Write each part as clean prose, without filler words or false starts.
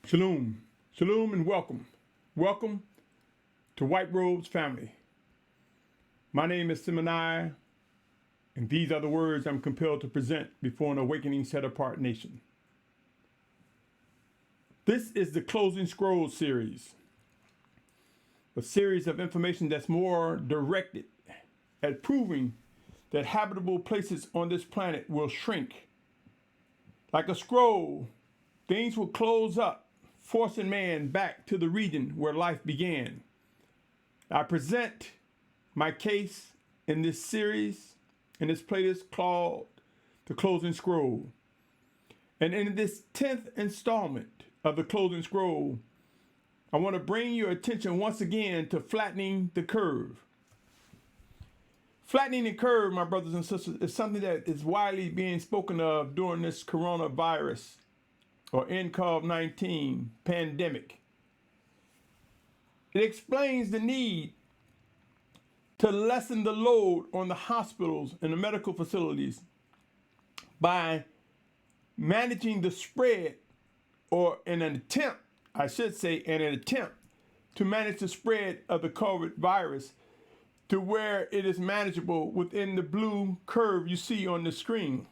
Shalom, shalom, and welcome. Welcome to White Robes family. My name is Symmanayah, and these are the words I'm compelled to present before an awakening set-apart nation. This is the Closing Scroll series, a series of information that's more directed at proving that habitable places on this planet will shrink. Like a scroll, things will close up, forcing man back to the region where life began. I present my case in this series, in this playlist called The Closing Scroll. And in this 10th installment of The Closing Scroll, I want to bring your attention once again to flattening the curve. Flattening the curve, my brothers and sisters, is something that is widely being spoken of during this coronavirus or COVID-19 pandemic. It explains the need to lessen the load on the hospitals and the medical facilities by managing the spread, or in an attempt, I should say, in an attempt to manage the spread of the COVID virus to where it is manageable within the blue curve you see on the screen.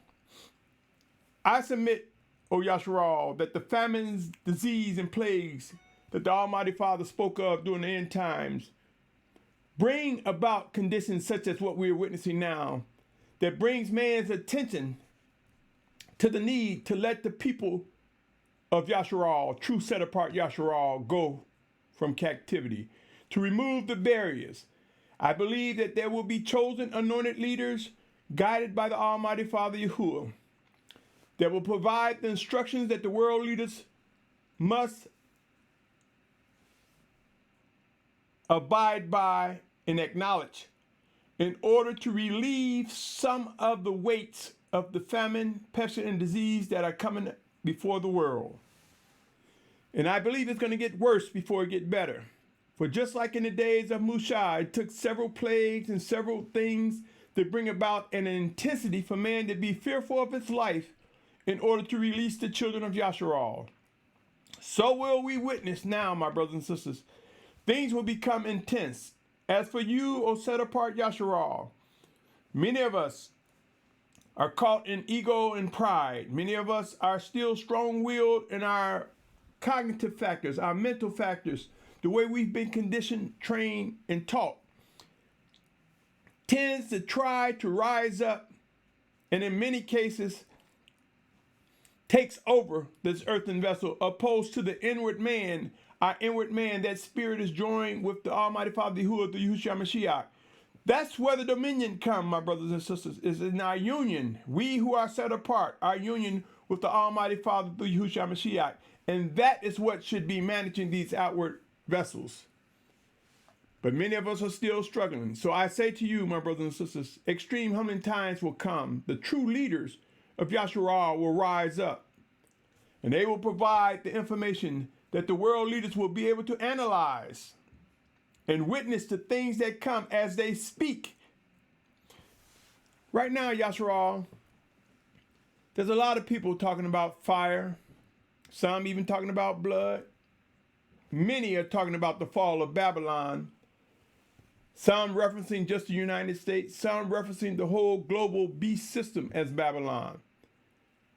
I submit, O Yashar'al, that the famines, disease, and plagues that the Almighty Father spoke of during the end times bring about conditions such as what we are witnessing now, that brings man's attention to the need to let the people of Yashar'al, true set-apart Yashar'al, go from captivity, to remove the barriers. I believe that there will be chosen anointed leaders guided by the Almighty Father Yahuah that will provide the instructions that the world leaders must abide by and acknowledge in order to relieve some of the weights of the famine, pestilence, and disease that are coming before the world. And I believe it's going to get worse before it gets better. For just like in the days of Mashyach, it took several plagues and several things to bring about an intensity for man to be fearful of his life in order to release the children of Yashar'al. So will we witness now, my brothers and sisters. Things will become intense. As for you, O set-apart Yashar'al, many of us are caught in ego and pride. Many of us are still strong-willed in our cognitive factors, our mental factors, the way we've been conditioned, trained, and taught, tends to try to rise up, and in many cases, takes over this earthen vessel, opposed to the inward man, our inward man. That spirit is joined with the Almighty Father Yahuah, the Yahusha Mashyach. That's where the dominion comes, my brothers and sisters, is in our union. We who are set apart, our union with the Almighty Father, the Yahusha Mashyach. And that is what should be managing these outward vessels. But many of us are still struggling. So I say to you, my brothers and sisters, extreme humbling times will come. The true leaders of Yashar'al will rise up, and they will provide the information that the world leaders will be able to analyze and witness the things that come as they speak. Right now, Yashar'al, there's a lot of people talking about fire, some even talking about blood. Many are talking about the fall of Babylon, some referencing just the United States, some referencing the whole global beast system as Babylon.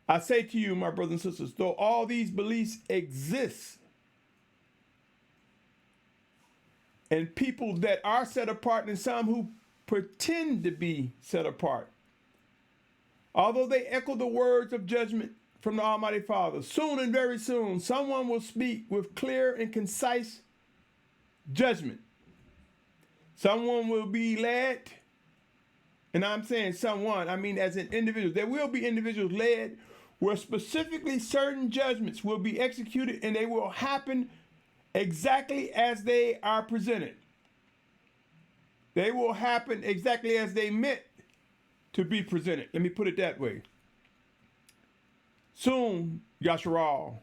I say to you, my brothers and sisters, though all these beliefs exist, and people that are set apart and some who pretend to be set apart, although they echo the words of judgment from the Almighty Father, soon and very soon, someone will speak with clear and concise judgment. Someone will be led, and I'm saying someone, I mean as an individual. There will be individuals led where specifically certain judgments will be executed, and they will happen exactly as they are presented. They will happen exactly as they meant to be presented. Let me put it that way. Soon, Yashar'al,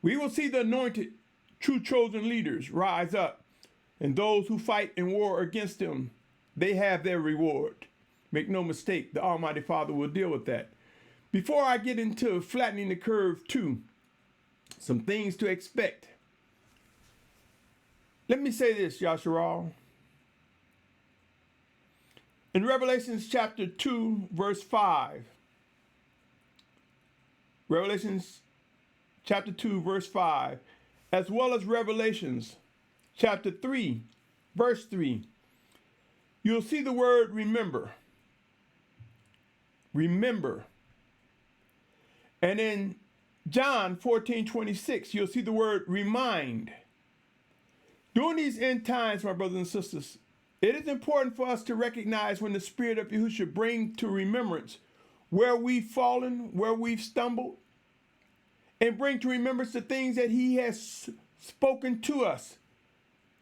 we will see the anointed, true chosen leaders rise up, and those who fight in war against them, they have their reward. Make no mistake, the Almighty Father will deal with that. Before I get into flattening the curve too, some things to expect. Let me say this, Yashar'al. In Revelations chapter 2, verse 5, Revelations chapter 2, verse 5, as well as Revelations chapter 3, verse 3, you'll see the word remember. Remember. And in John 14:26, you'll see the word remind. During these end times, my brothers and sisters, it is important for us to recognize when the Spirit of Yahushua brings to remembrance where we've fallen, where we've stumbled, and bring to remembrance the things that he has spoken to us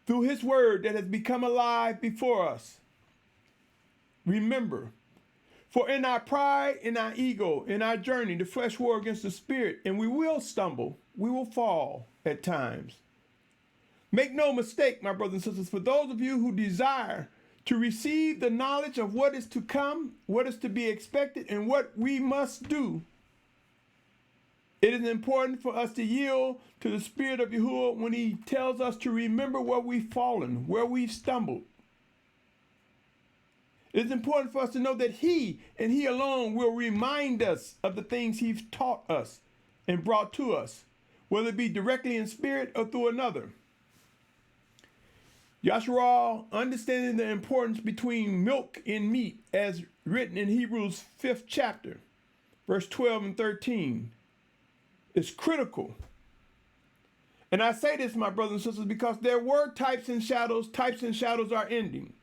through his word that has become alive before us. Remember, for in our pride, in our ego, in our journey, the flesh war against the spirit, and we will stumble, we will fall at times. Make no mistake, my brothers and sisters, for those of you who desire to receive the knowledge of what is to come, what is to be expected, and what we must do, it is important for us to yield to the Spirit of Yahuah when he tells us to remember where we've fallen, where we've stumbled. It is important for us to know that he and he alone will remind us of the things he's taught us and brought to us, whether it be directly in spirit or through another. Yashar'al, understanding the importance between milk and meat, as written in Hebrews 5th chapter, verse 12 and 13, is critical. And I say this, my brothers and sisters, because there were types and shadows. Types and shadows are ending.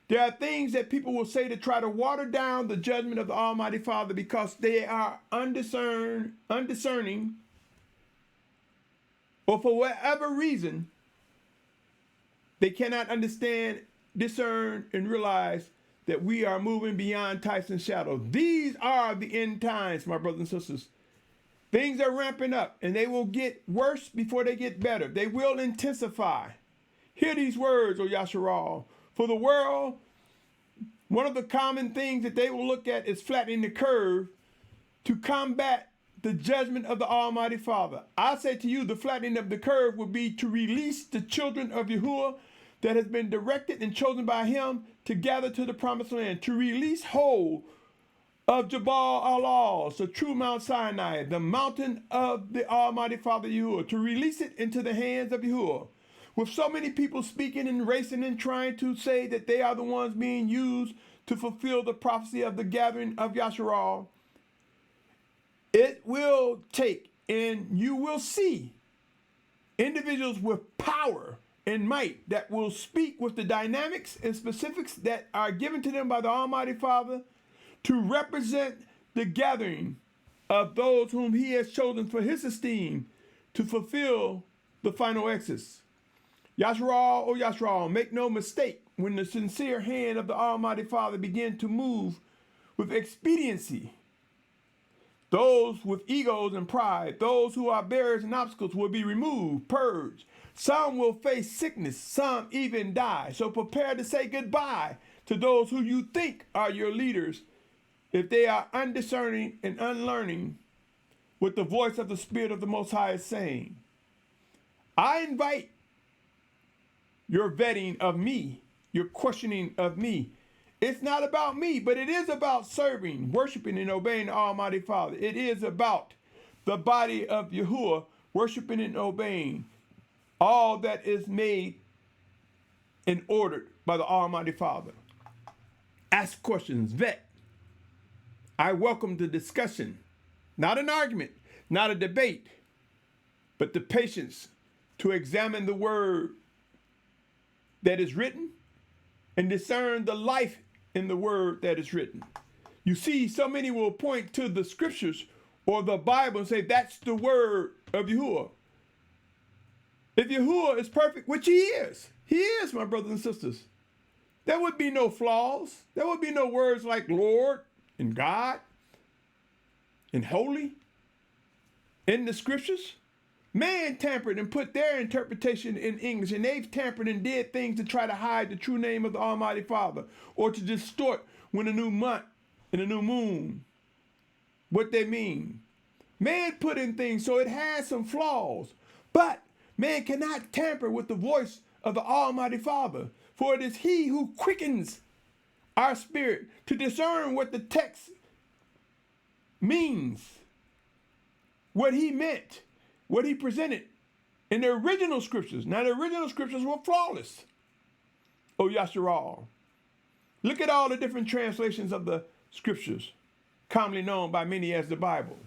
There are things that people will say to try to water down the judgment of the Almighty Father because they are undiscerning, or for whatever reason, they cannot understand, discern, and realize that we are moving beyond types and shadows. These are the end times, my brothers and sisters. Things are ramping up, and they will get worse before they get better. They will intensify. Hear these words, O Yashar'al. For the world, one of the common things that they will look at is flattening the curve to combat the judgment of the Almighty Father. I say to you, the flattening of the curve will be to release the children of Yahuah that has been directed and chosen by him to gather to the promised land, to release whole of Jabal al-Oz, the true Mount Sinai, the mountain of the Almighty Father Yahuah, to release it into the hands of Yahuah. With so many people speaking and racing and trying to say that they are the ones being used to fulfill the prophecy of the gathering of Yashar'al, it will take, and you will see, individuals with power and might that will speak with the dynamics and specifics that are given to them by the Almighty Father to represent the gathering of those whom he has chosen for his esteem to fulfill the final exodus. Yashar'al, O Yashar'al, make no mistake, when the sincere hand of the Almighty Father begin to move with expediency, those with egos and pride, those who are barriers and obstacles will be removed, purged. Some will face sickness, some even die. So prepare to say goodbye to those who you think are your leaders if they are undiscerning and unlearning what the voice of the Spirit of the Most High is saying. I invite your vetting of me, your questioning of me. It's not about me, but it is about serving, worshiping, and obeying the Almighty Father. It is about the body of Yahuah, worshiping and obeying all that is made and ordered by the Almighty Father. Ask questions, vet. I welcome the discussion, not an argument, not a debate, but the patience to examine the word that is written and discern the life in the word that is written. You see, so many will point to the scriptures or the Bible and say, that's the word of Yahuah. If Yahuah is perfect, which he is, my brothers and sisters, there would be no flaws. There would be no words like Lord and God and holy in the scriptures. Man tampered and put their interpretation in English, and they've tampered and did things to try to hide the true name of the Almighty Father, or to distort when a new month and a new moon, what they mean, Man put in things, so it has some flaws. But man cannot tamper with the voice of the Almighty Father, for it is He who quickens our spirit to discern what the text means, what He meant, what He presented in the original scriptures. Now, the original scriptures were flawless. Oh, Yashar'al. Look at all the different translations of the scriptures, commonly known by many as the Bible.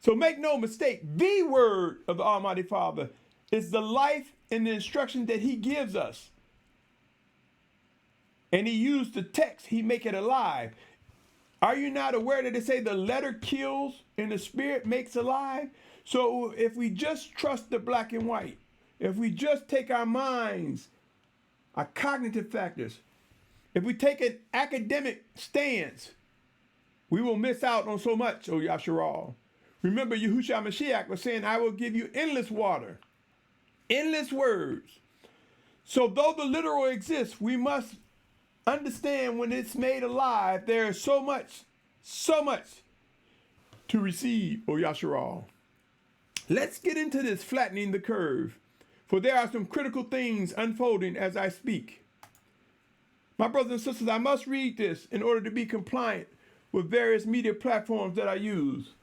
So make no mistake, the word of the Almighty Father is the life and the instruction that He gives us. And He used the text, He make it alive. Are you not aware that they say the letter kills and the spirit makes alive? So if we just trust the black and white, if we just take our minds, our cognitive factors, if we take an academic stance, we will miss out on so much, oh Yashar'al. Remember, Yahusha Mashyach was saying, I will give you endless water, endless words. So though the literal exists, we must understand when it's made alive, there is so much to receive, oh Yashar'al. Let's get into this flattening the curve, for there are some critical things unfolding as I speak. My brothers and sisters, I must read this in order to be compliant with various media platforms that I use.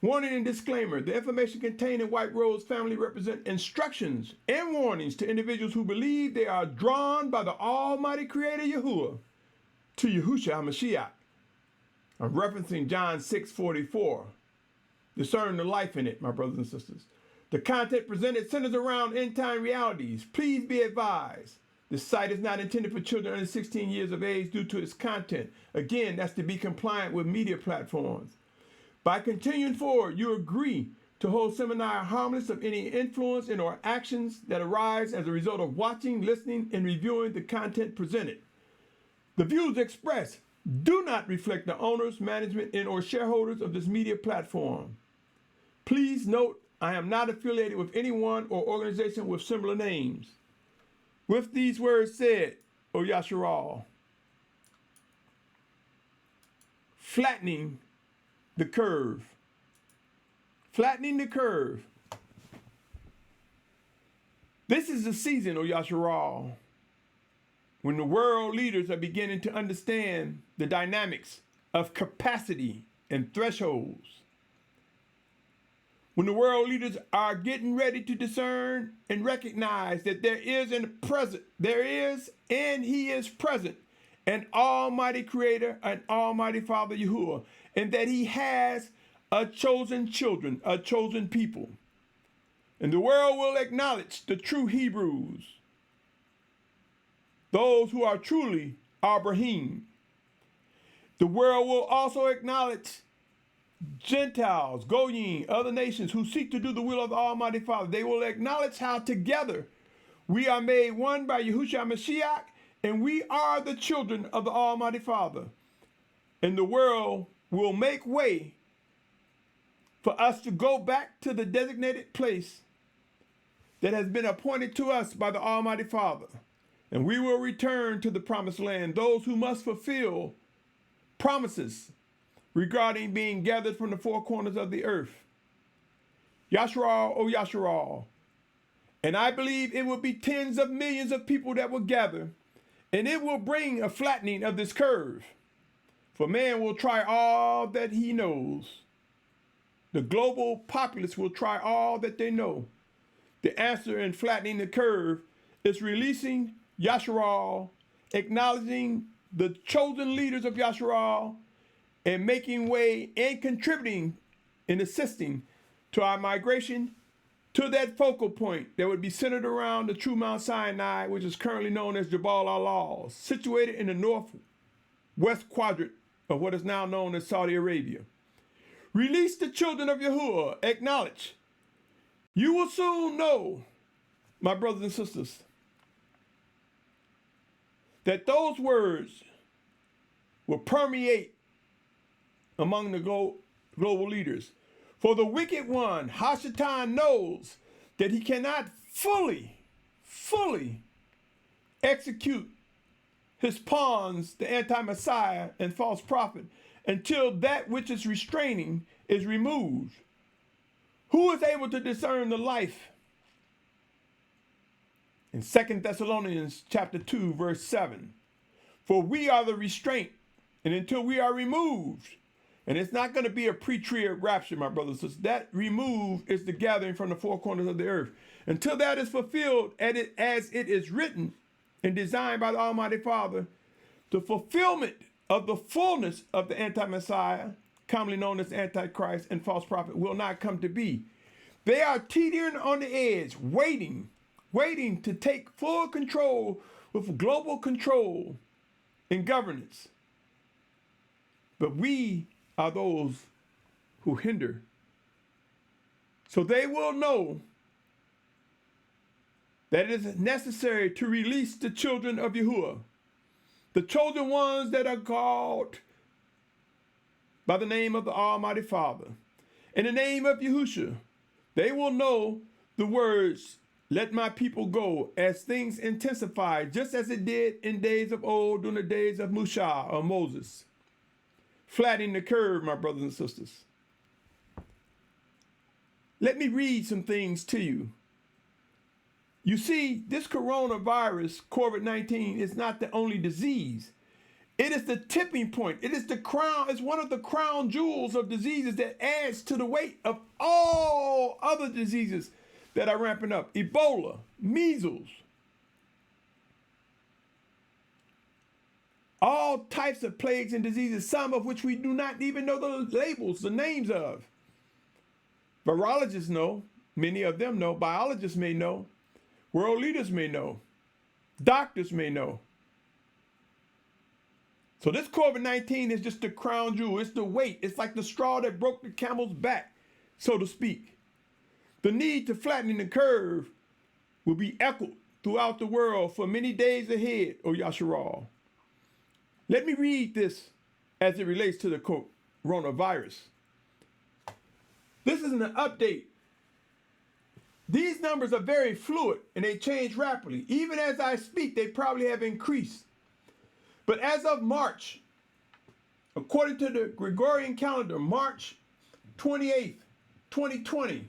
Warning and disclaimer, the information contained in White Rose family represent instructions and warnings to individuals who believe they are drawn by the Almighty Creator Yahuah to Yahusha Mashyach. I'm referencing John 6:44. Discern the life in it, my brothers and sisters. The content presented centers around end-time realities. Please be advised, this site is not intended for children under 16 years of age due to its content. Again, that's to be compliant with media platforms. By continuing forward, you agree to hold Symmanayah harmless of any influence in or actions that arise as a result of watching, listening, and reviewing the content presented. The views expressed do not reflect the owners, management, and or shareholders of this media platform. Please note, I am not affiliated with anyone or organization with similar names. With these words said, O Yashar'al, flattening the curve. Flattening the curve. This is the season, O Yashar'al, when the world leaders are beginning to understand the dynamics of capacity and thresholds. When the world leaders are getting ready to discern and recognize that there is and He is present, an Almighty Creator, an Almighty Father Yahuah, and that He has a chosen children, a chosen people. And the world will acknowledge the true Hebrews, those who are truly Abrahym. The world will also acknowledge Gentiles, Goym, other nations who seek to do the will of the Almighty Father. They will acknowledge how together we are made one by Yahusha Mashyach, and we are the children of the Almighty Father. And the world will make way for us to go back to the designated place that has been appointed to us by the Almighty Father. And we will return to the promised land, those who must fulfill promises regarding being gathered from the four corners of the earth. Yashar'al, O Yashar'al. And I believe it will be tens of millions of people that will gather, and it will bring a flattening of this curve. For man will try all that he knows. The global populace will try all that they know. The answer in flattening the curve is releasing Yashar'al, acknowledging the chosen leaders of Yashar'al, and making way and contributing and assisting to our migration to that focal point that would be centered around the true Mount Sinai, which is currently known as Jabal al-Lawz, situated in the northwest quadrant of what is now known as Saudi Arabia. Release the children of Yahuah, acknowledge. You will soon know, my brothers and sisters, that those words will permeate among the global leaders. For the wicked one, Hashatan, knows that he cannot fully execute his pawns, the anti-Messiah and false prophet, until that which is restraining is removed, who is able to discern the life? In 2 Thessalonians chapter 2, verse 7, for we are the restraint, and until we are removed, and it's not going to be a pre-trib rapture, my brothers and sisters. That remove is the gathering from the four corners of the earth. Until that is fulfilled, as it is written and designed by the Almighty Father, the fulfillment of the fullness of the anti-Messiah, commonly known as Antichrist and false prophet, will not come to be. They are teetering on the edge, waiting to take full control with global control and governance. But we are those who hinder. So they will know that it is necessary to release the children of Yahuah, the chosen ones that are called by the name of the Almighty Father. In the name of Yahusha, they will know the words, let my people go, as things intensify, just as it did in days of old, during the days of Mashyach or Moses. Flattening the curve, my brothers and sisters. Let me read some things to you. You see, this coronavirus, COVID-19, is not the only disease. It is the tipping point. It is the crown. It's one of the crown jewels of diseases that adds to the weight of all other diseases that are ramping up. Ebola, measles, all types of plagues and diseases, some of which we do not even know the labels, the names of. Virologists know, many of them know, biologists may know, world leaders may know, doctors may know. So this COVID-19 is just the crown jewel. It's the weight. It's like the straw that broke the camel's back, so to speak. The need to flatten the curve will be echoed throughout the world for many days ahead, O Yashar'al. Let me read this as it relates to the coronavirus. This is an update. These numbers are very fluid and they change rapidly. Even as I speak, they probably have increased. But as of March, according to the Gregorian calendar, March 28th, 2020,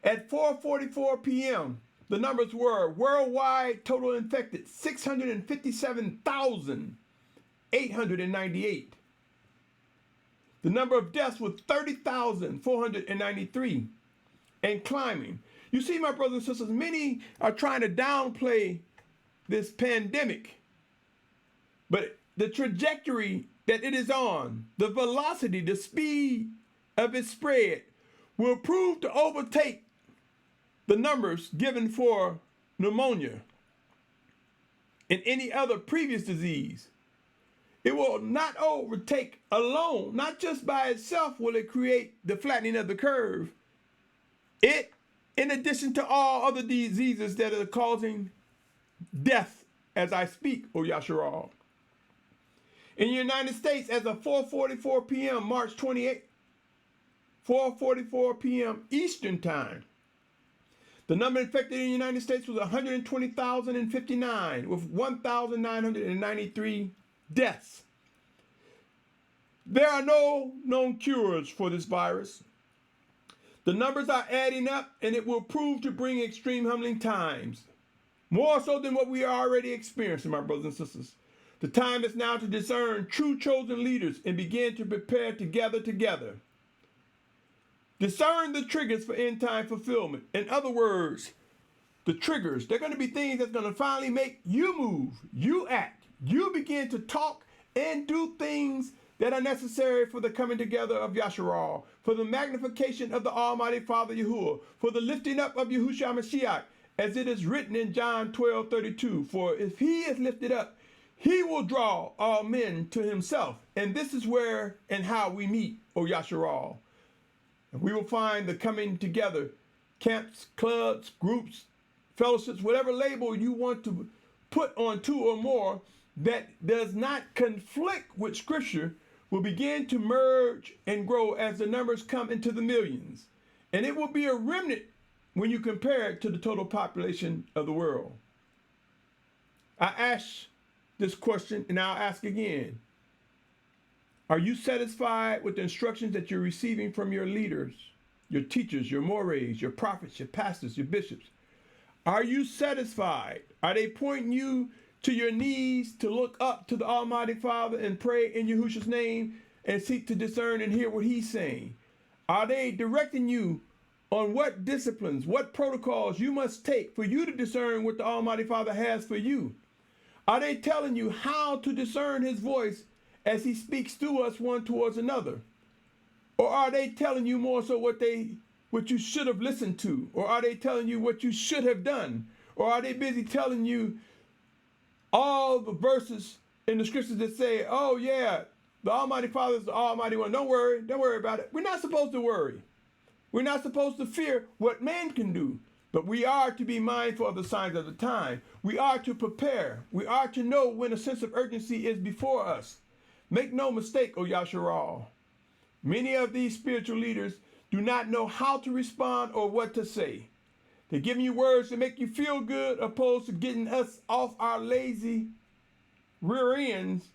at 4:44 p.m., the numbers were worldwide total infected 657,898. The number of deaths was 30,493 and climbing. You see, my brothers and sisters, many are trying to downplay this pandemic. But the trajectory that it is on, the velocity, the speed of its spread will prove to overtake the numbers given for pneumonia and any other previous disease. It will not overtake alone, not just by itself will it create the flattening of the curve. It, in addition to all other diseases that are causing death as I speak, O Yashar'al. In the United States, as of 4:44 p.m., March 28th, 4:44 p.m. Eastern Time, the number infected in the United States was 120,059 with 1,993 deaths. There are no known cures for this virus. The numbers are adding up and it will prove to bring extreme humbling times, more so than what we are already experiencing, my brothers and sisters. The time is now to discern true chosen leaders and begin to prepare to gather together. Discern the triggers for end time fulfillment. In other words, the triggers, they're going to be things that's going to finally make you move, you act, you begin to talk and do things that are necessary for the coming together of Yashar'al, for the magnification of the Almighty Father Yahuah, for the lifting up of Yahusha Mashyach, as it is written in John 12:32. For if he is lifted up, he will draw all men to himself. And this is where and how we meet, O Yashar'al. We will find the coming together, camps, clubs, groups, fellowships, whatever label you want to put on two or more that does not conflict with Scripture will begin to merge and grow as the numbers come into the millions. And it will be a remnant when you compare it to the total population of the world. I asked this question and I'll ask again. Are you satisfied with the instructions that you're receiving from your leaders, your teachers, your mores, your prophets, your pastors, your bishops? Are you satisfied? Are they pointing you to your knees to look up to the Almighty Father and pray in Yahusha's name and seek to discern and hear what he's saying? Are they directing you on what disciplines, what protocols you must take for you to discern what the Almighty Father has for you? Are they telling you how to discern his voice as he speaks through us one towards another? Or are they telling you more so what you should have listened to? Or are they telling you what you should have done? Or are they busy telling you all the verses in the scriptures that say, oh yeah, the Almighty Father is the Almighty One. Don't worry about it. We're not supposed to worry. We're not supposed to fear what man can do, but we are to be mindful of the signs of the time. We are to prepare. We are to know when a sense of urgency is before us. Make no mistake, O Yashar'al. Many of these spiritual leaders do not know how to respond or what to say. They're giving you words to make you feel good, opposed to getting us off our lazy rear ends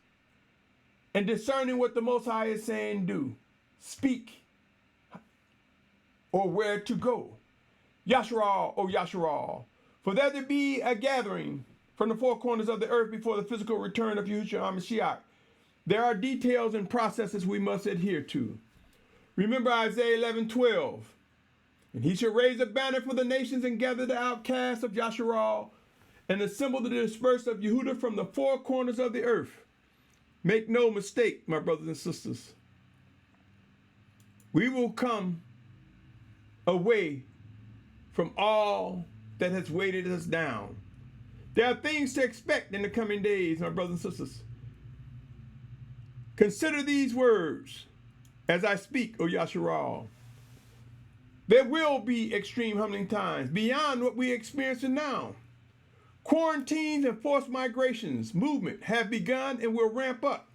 and discerning what the Most High is saying do, speak, or where to go. Yashar'al, O Yashar'al, for there to be a gathering from the four corners of the earth before the physical return of Yahusha Mashyach, there are details and processes we must adhere to. Remember Isaiah 11:12. And he shall raise a banner for the nations and gather the outcasts of Yashar'al and assemble the dispersed of Yehudah from the four corners of the earth. Make no mistake, my brothers and sisters. We will come away from all that has weighted us down. There are things to expect in the coming days, my brothers and sisters. Consider these words as I speak, O Yashar'al. There will be extreme humbling times beyond what we are experiencing now. Quarantines and forced migrations movement have begun and will ramp up.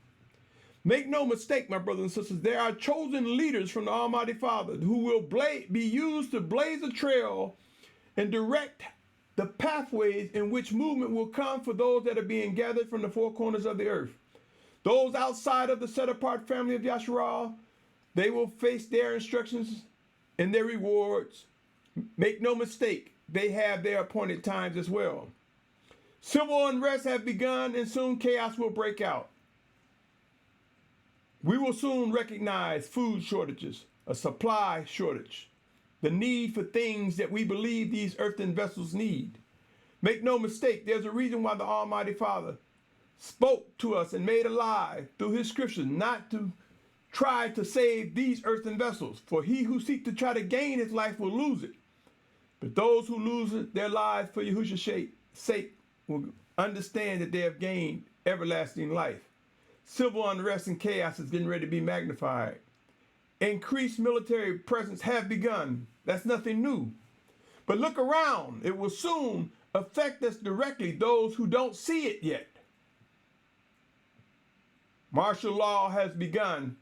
Make no mistake, my brothers and sisters, there are chosen leaders from the Almighty Father who will be used to blaze a trail and direct the pathways in which movement will come for those that are being gathered from the four corners of the earth. Those outside of the set-apart family of Yashar'al, they will face their instructions and their rewards. Make no mistake, they have their appointed times as well. Civil unrest have begun and soon chaos will break out. We will soon recognize food shortages, a supply shortage, the need for things that we believe these earthen vessels need. Make no mistake, there's a reason why the Almighty Father spoke to us and made alive through his scriptures, not to try to save these earthen vessels. For he who seeks to try to gain his life will lose it. But those who lose their lives for Yahusha's sake will understand that they have gained everlasting life. Civil unrest and chaos is getting ready to be magnified. Increased military presence have begun. That's nothing new. But look around. It will soon affect us directly, those who don't see it yet. Martial law has begun,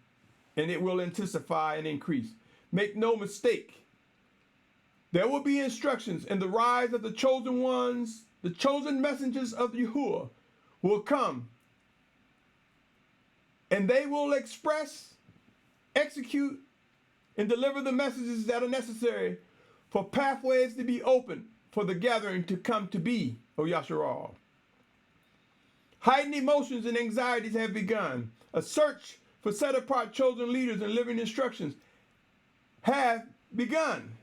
and it will intensify and increase. Make no mistake, there will be instructions, and the rise of the chosen ones, the chosen messengers of Yahuah will come, and they will express, execute, and deliver the messages that are necessary for pathways to be open for the gathering to come to be, O Yashar'al. Heightened emotions and anxieties have begun. A search for set-apart chosen leaders and living instructions have begun.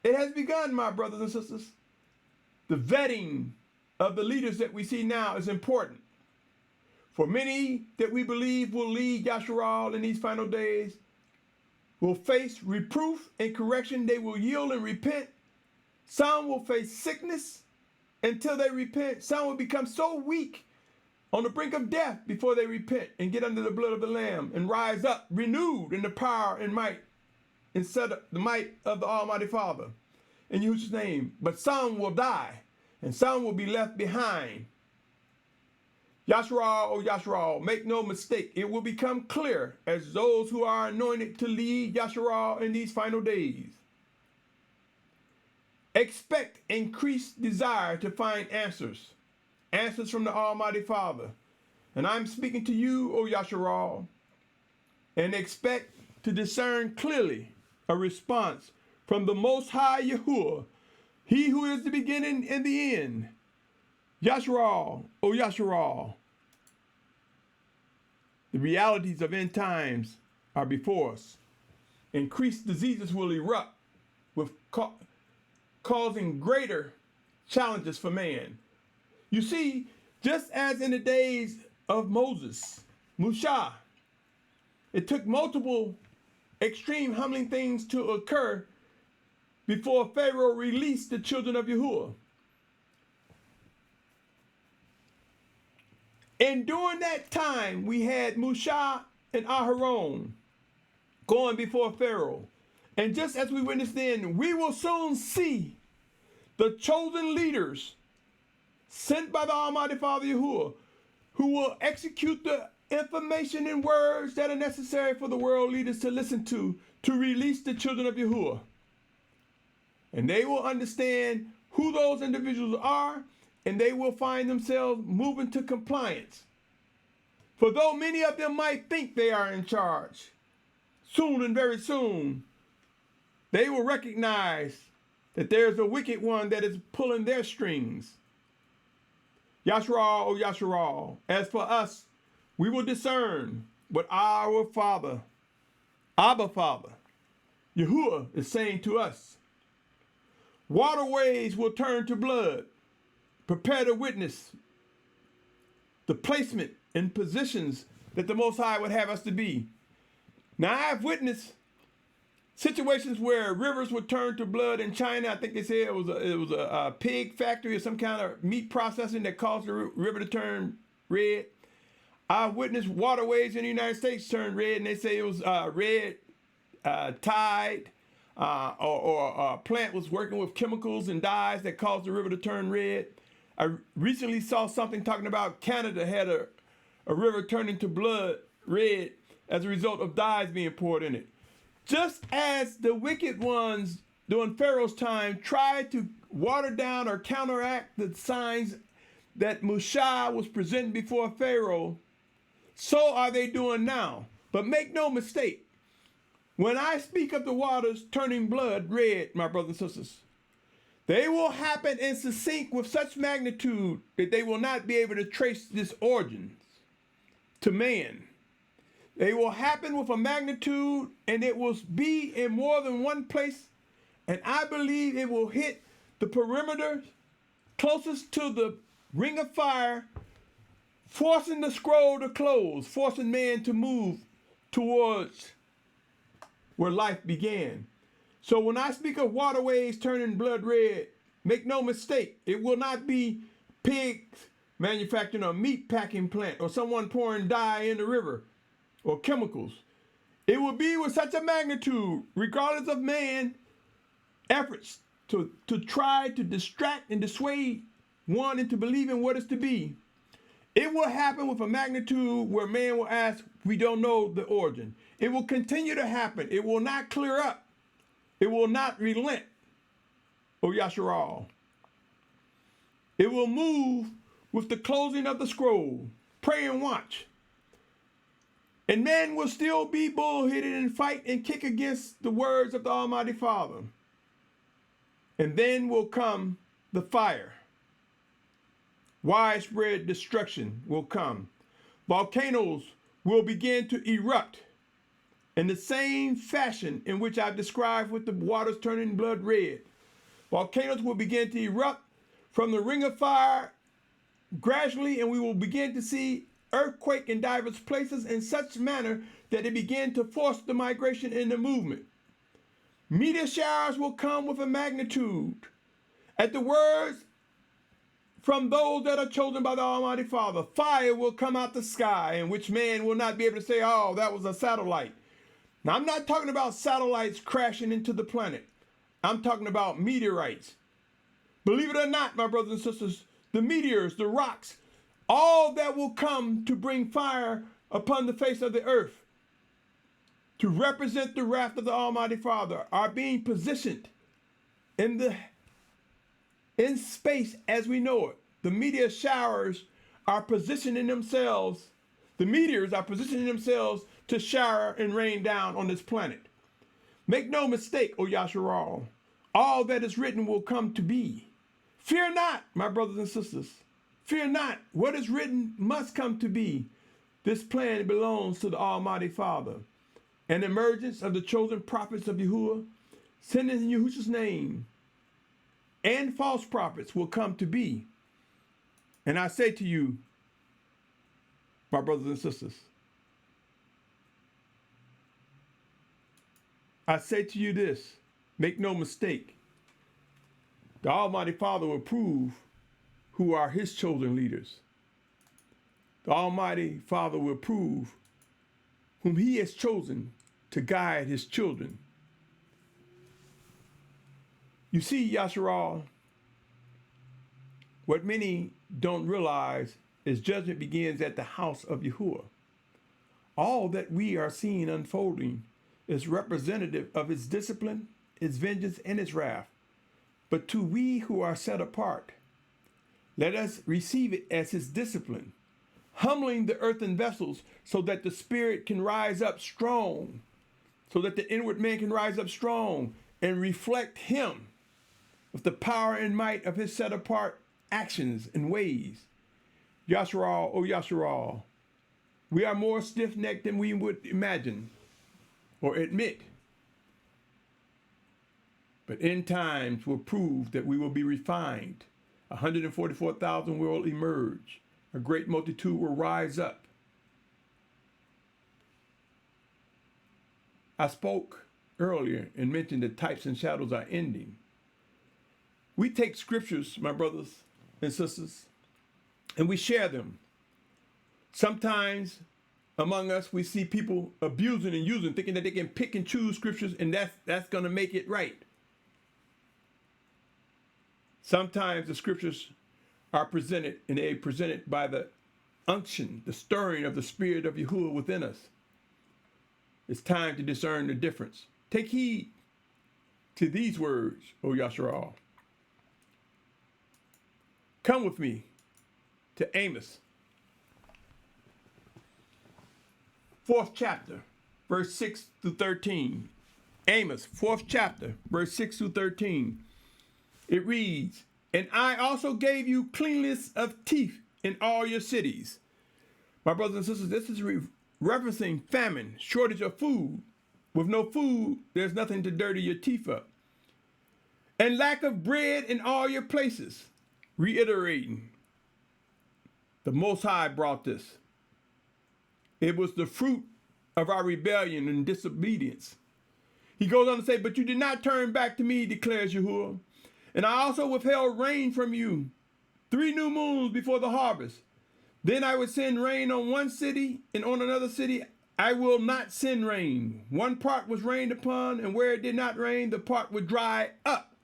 It has begun, my brothers and sisters. The vetting of the leaders that we see now is important. For many that we believe will lead Yashar'al in these final days will face reproof and correction. They will yield and repent. Some will face sickness until they repent. Some will become so weak on the brink of death before they repent and get under the blood of the Lamb and rise up renewed in the power and might instead of the might of the Almighty Father in Yahushua's name. But some will die and some will be left behind. Yashar'al, O Yashar'al, make no mistake, it will become clear as those who are anointed to lead Yashar'al in these final days. Expect increased desire to find answers from the Almighty Father. And I'm speaking to you, O Yashar'al. and expect to discern clearly a response from the Most High Yahuah, he who is the beginning and the end. Yashar'al, O Yashar'al. The realities of end times are before us. Increased diseases will erupt, with causing greater challenges for man. You see, just as in the days of Moses, Mashyach, it took multiple extreme humbling things to occur before Pharaoh released the children of Yahuah. And during that time, we had Mashyach and Aharon going before Pharaoh. And just as we witnessed then, we will soon see the chosen leaders sent by the Almighty Father Yahuah, who will execute the information and words that are necessary for the world leaders to listen to release the children of Yahuah. And they will understand who those individuals are, and they will find themselves moving to compliance. For though many of them might think they are in charge, soon and very soon, they will recognize that there's a wicked one that is pulling their strings. Yashar'al, O Yashar'al. As for us, we will discern what our Father, Abba Father, Yahuah is saying to us. Waterways will turn to blood. Prepare to witness the placement and positions that the Most High would have us to be. Now, I've witnessed situations where rivers would turn to blood in China. I think they said it was a pig factory or some kind of meat processing that caused the river to turn red. I've witnessed waterways in the United States turn red, and they say it was red tide, or a plant was working with chemicals and dyes that caused the river to turn red. I recently saw something talking about Canada had a river turning to blood red as a result of dyes being poured in it. Just as the wicked ones during Pharaoh's time tried to water down or counteract the signs that Mashyach was presenting before Pharaoh, so are they doing now. But make no mistake, when I speak of the waters turning blood red, my brothers and sisters, they will happen in succinct with such magnitude that they will not be able to trace this origin to man. They will happen with a magnitude, and it will be in more than one place, and I believe it will hit the perimeter closest to the ring of fire, forcing the scroll to close, forcing man to move towards where life began. So when I speak of waterways turning blood red, make no mistake, it will not be pigs manufacturing a meat packing plant or someone pouring dye in the river or chemicals. It will be with such a magnitude, regardless of man efforts to try to distract and dissuade one into believing what is to be. It will happen with a magnitude where man will ask, we don't know the origin. It will continue to happen. It will not clear up. It will not relent, O Yashar'al. It will move with the closing of the scroll. Pray and watch. And man will still be bullheaded and fight and kick against the words of the Almighty Father. And then will come the fire. Widespread destruction will come. Volcanoes will begin to erupt in the same fashion in which I've described with the waters turning blood red. Volcanoes will begin to erupt from the ring of fire gradually, and we will begin to see earthquake in diverse places in such manner that it begin to force the migration and the movement. Meteor showers will come with a magnitude. At the words from those that are chosen by the Almighty Father, fire will come out the sky, in which man will not be able to say, oh, that was a satellite. Now, I'm not talking about satellites crashing into the planet. I'm talking about meteorites. Believe it or not, my brothers and sisters, the meteors, the rocks, all that will come to bring fire upon the face of the earth to represent the wrath of the Almighty Father are being positioned in space as we know it. The meteor showers are positioning themselves. The meteors are positioning themselves to shower and rain down on this planet. Make no mistake, O Yashar'al, all that is written will come to be. Fear not, my brothers and sisters. Fear not. What is written must come to be. This plan belongs to the Almighty Father. An emergence of the chosen prophets of Yahuah, sent in Yahusha's name, and false prophets will come to be. And I say to you, my brothers and sisters, I say to you this, make no mistake, the Almighty Father will prove who are his chosen leaders. The Almighty Father will prove whom he has chosen to guide his children. You see, Yashar'al, what many don't realize is judgment begins at the house of Yahuah. All that we are seeing unfolding is representative of his discipline, his vengeance, and his wrath. But to we who are set apart, let us receive it as his discipline, humbling the earthen vessels so that the spirit can rise up strong, so that the inward man can rise up strong and reflect him with the power and might of his set apart actions and ways. Yashar'al, O Yashar'al, we are more stiff-necked than we would imagine or admit. But end times will prove that we will be refined. 144,000 will emerge. A great multitude will rise up. I spoke earlier and mentioned that types and shadows are ending. We take scriptures, my brothers and sisters, and we share them. Sometimes among us, we see people abusing and using, thinking that they can pick and choose scriptures and that's going to make it right. Sometimes the scriptures are presented and they are presented by the unction, the stirring of the Spirit of Yahuah within us. It's time to discern the difference. Take heed to these words, O Yashar'al. Come with me to Amos, 4th chapter, verse 6 through 13. Amos, 4th chapter, verse 6 through 13. It reads, "And I also gave you cleanness of teeth in all your cities." My brothers and sisters, this is referencing famine, shortage of food. With no food, there's nothing to dirty your teeth up. "And lack of bread in all your places." Reiterating, the Most High brought this. It was the fruit of our rebellion and disobedience. He goes on to say, "But you did not turn back to me, declares Yahuah. And I also withheld rain from you 3 new moons before the harvest. Then I would send rain on one city, and on another city I will not send rain. One part was rained upon, and where it did not rain, the part would dry up.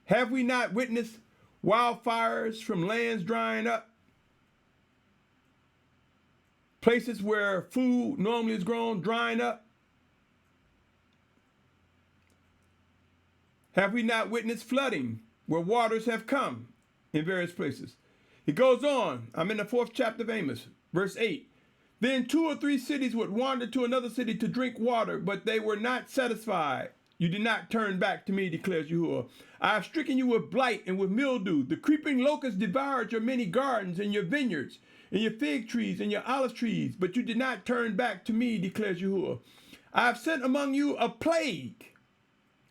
Have we not witnessed wildfires from lands drying up? Places where food normally is grown, drying up? Have we not witnessed flooding where waters have come in various places?" He goes on. I'm in the 4th chapter of Amos, verse 8. "Then 2 or 3 cities would wander to another city to drink water, but they were not satisfied. You did not turn back to me, declares Yahuah. I have stricken you with blight and with mildew. The creeping locust devoured your many gardens and your vineyards and your fig trees and your olive trees, but you did not turn back to me, declares Yahuah. I have sent among you a plague,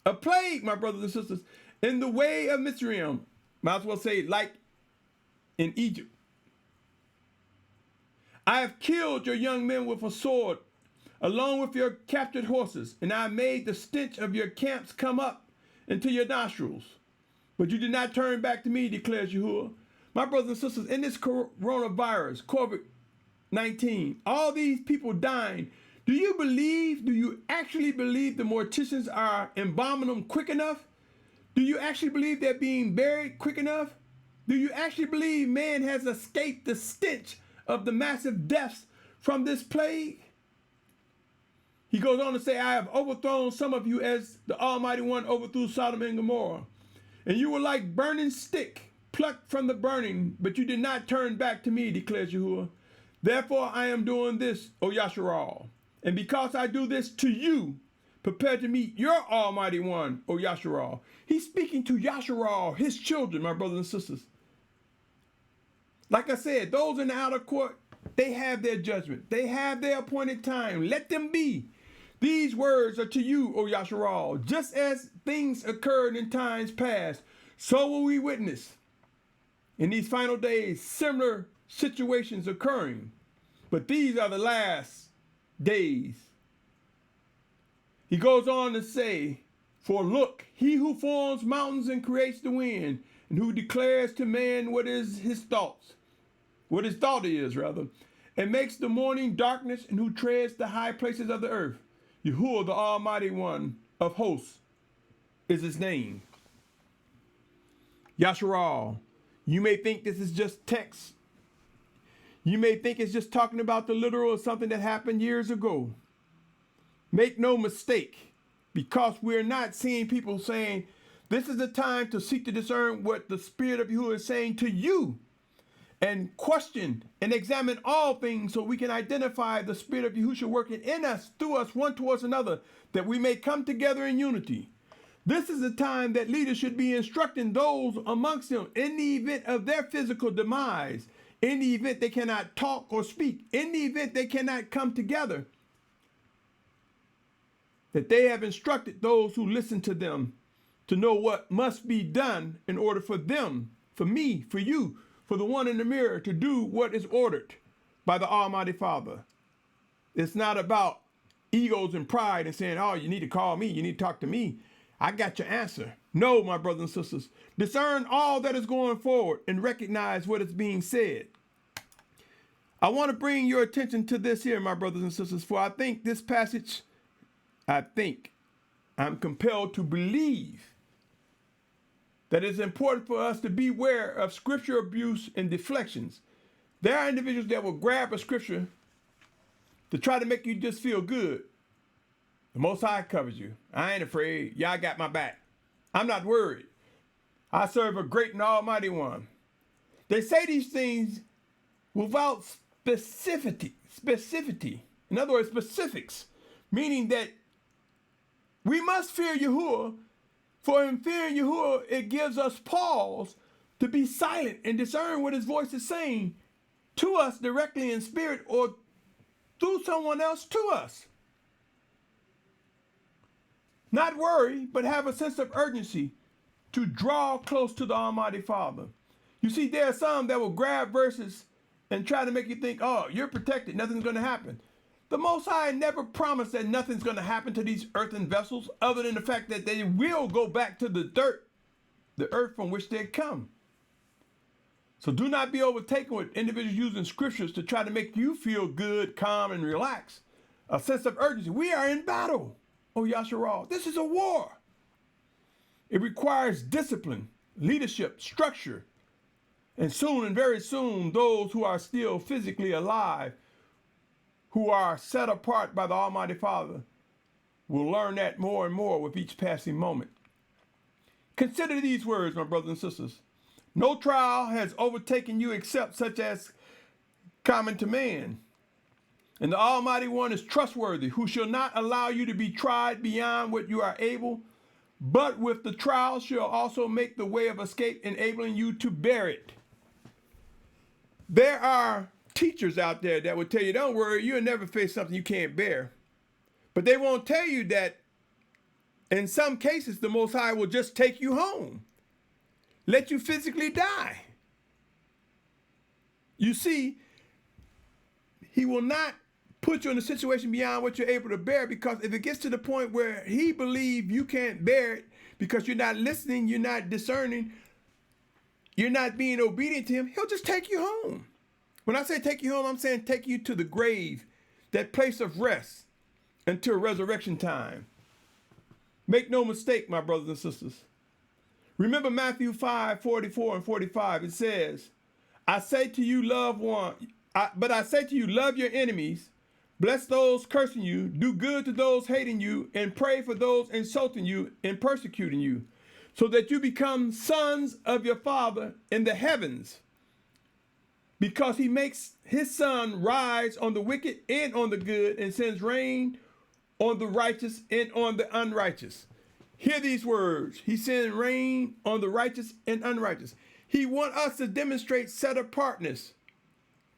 my brothers and sisters, in the way of Mizraim." Might as well say, like in Egypt. "I have killed your young men with a sword, along with your captured horses, and I made the stench of your camps come up into your nostrils. But you did not turn back to me, declares Yahuah." My brothers and sisters, in this coronavirus, COVID-19, all these people dying, do you actually believe the morticians are embalming them quick enough? Do you actually believe they're being buried quick enough? Do you actually believe man has escaped the stench of the massive deaths from this plague? He goes on to say, "I have overthrown some of you as the Almighty One overthrew Sodom and Gomorrah. And you were like burning stick, plucked from the burning, but you did not turn back to me, declares Yahuah. Therefore I am doing this, O Yashar'al. And because I do this to you, prepare to meet your Almighty One, O Yashar'al. He's speaking to Yashar'al, his children, my brothers and sisters. Like I said, those in the outer court, they have their judgment. They have their appointed time. Let them be. These words are to you, O Yashar'al. Just as things occurred in times past, so will we witness in these final days similar situations occurring. But these are the last days. He goes on to say, for look, he who forms mountains and creates the wind, and who declares to man what is his thoughts, what his thought is, rather, and makes the morning darkness, and who treads the high places of the earth. Yahuah, the Almighty One of hosts, is his name. Yashar'al. You may think this is just text. You may think it's just talking about the literal or something that happened years ago. Make no mistake, because we're not seeing people saying, this is the time to seek to discern what the Spirit of Yahuah is saying to you, and question and examine all things so we can identify the Spirit of Yahusha working in us, through us, one towards another, that we may come together in unity. This is the time that leaders should be instructing those amongst them in the event of their physical demise, in the event they cannot talk or speak, in the event they cannot come together, that they have instructed those who listen to them to know what must be done in order for them, for me, for you, for the one in the mirror to do what is ordered by the Almighty Father. It's not about egos and pride and saying, oh, you need to call me, you need to talk to me. I got your answer. No, my brothers and sisters. Discern all that is going forward and recognize what is being said. I want to bring your attention to this here, my brothers and sisters, for I think this passage, I'm compelled to believe that it's important for us to beware of scripture abuse and deflections. There are individuals that will grab a scripture to try to make you just feel good. The Most High covers you. I ain't afraid. Y'all got my back. I'm not worried. I serve a great and almighty one. They say these things without specificity. In other words, specifics. Meaning that we must fear Yahuah, for in fearing Yahuah, it gives us pause to be silent and discern what his voice is saying to us directly in spirit or through someone else to us. Not worry, but have a sense of urgency to draw close to the Almighty Father. You see, there are some that will grab verses and try to make you think, oh, you're protected, nothing's going to happen. The Most High never promised that nothing's going to happen to these earthen vessels other than the fact that they will go back to the dirt, the earth from which they come. So do not be overtaken with individuals using scriptures to try to make you feel good, calm, and relaxed. A sense of urgency. We are in battle, O Yashar'al. This is a war. It requires discipline, leadership, structure, and soon and very soon, those who are still physically alive, who are set apart by the Almighty Father, will learn that more and more with each passing moment. Consider these words, my brothers and sisters. No trial has overtaken you except such as common to man. And the Almighty One is trustworthy, who shall not allow you to be tried beyond what you are able, but with the trial shall also make the way of escape, enabling you to bear it. There are teachers out there that will tell you, don't worry, you'll never face something you can't bear. But they won't tell you that in some cases, the Most High will just take you home, let you physically die. You see, he will not put you in a situation beyond what you're able to bear, because if it gets to the point where he believes you can't bear it because you're not listening, you're not discerning, you're not being obedient to him, he'll just take you home. When I say take you home, I'm saying take you to the grave, that place of rest, until resurrection time. Make no mistake, my brothers and sisters. Remember Matthew 5:44 and 45. It says, I say to you, love your enemies, bless those cursing you, do good to those hating you, and pray for those insulting you and persecuting you, so that you become sons of your Father in the heavens. because he makes his sun rise on the wicked and on the good, and sends rain on the righteous and on the unrighteous. Hear these words. He sends rain on the righteous and unrighteous. He wants us to demonstrate set apartness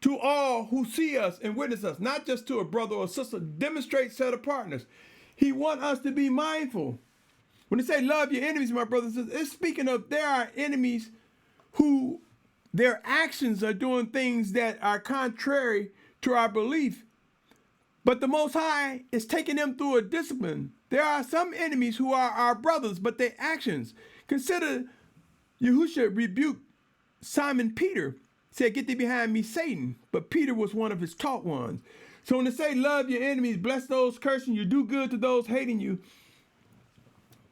to all who see us and witness us, not just to a brother or sister. Demonstrate set apartness. He wants us to be mindful. When they say love your enemies, my brothers and sisters, it's speaking of there are enemies who their actions are doing things that are contrary to our belief. But the Most High is taking them through a discipline. There are some enemies who are our brothers, but their actions. Consider Yahusha rebuked Simon Peter, said, "Get thee behind me, Satan." But Peter was one of his taught ones. So when they say love your enemies, bless those cursing you, do good to those hating you,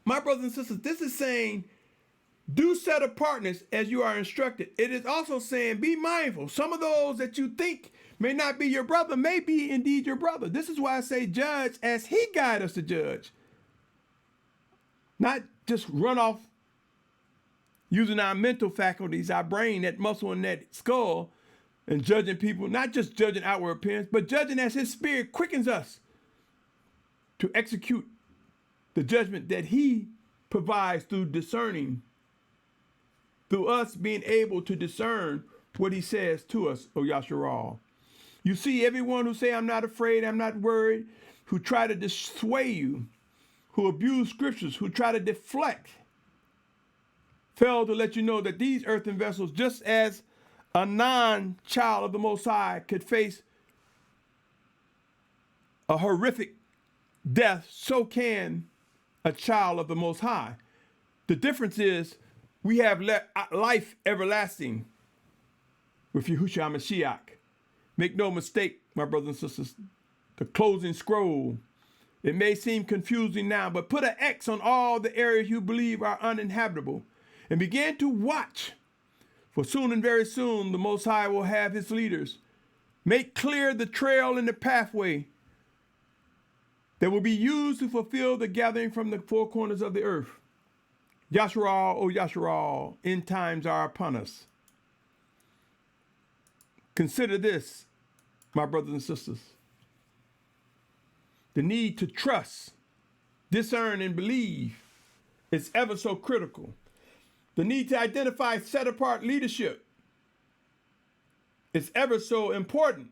my brothers and sisters, this is saying do set apartness as you are instructed. It is also saying be mindful. Some of those that you think may not be your brother may be indeed your brother. This is why I say judge as he guides us to judge. Not just run off using our mental faculties, our brain, that muscle in that skull, and judging people, not just judging outward appearance, but judging as his spirit quickens us to execute the judgment that he provides through discerning, through us being able to discern what he says to us, O Yashar'al. You see, everyone who say, I'm not afraid, I'm not worried, who try to dissuade you, who abuse scriptures, who try to deflect, fail to let you know that these earthen vessels, just as a non-child of the Most High could face a horrific death, so can a child of the Most High. The difference is we have life everlasting with Yahusha Mashyach. Make no mistake, my brothers and sisters, the closing scroll. It may seem confusing now, but put an X on all the areas you believe are uninhabitable and begin to watch. For soon and very soon, the Most High will have his leaders make clear the trail and the pathway that will be used to fulfill the gathering from the four corners of the earth. Yashar'al, O Yashar'al, end times are upon us. Consider this, my brothers and sisters. The need to trust, discern, and believe is ever so critical. The need to identify set-apart leadership is ever so important.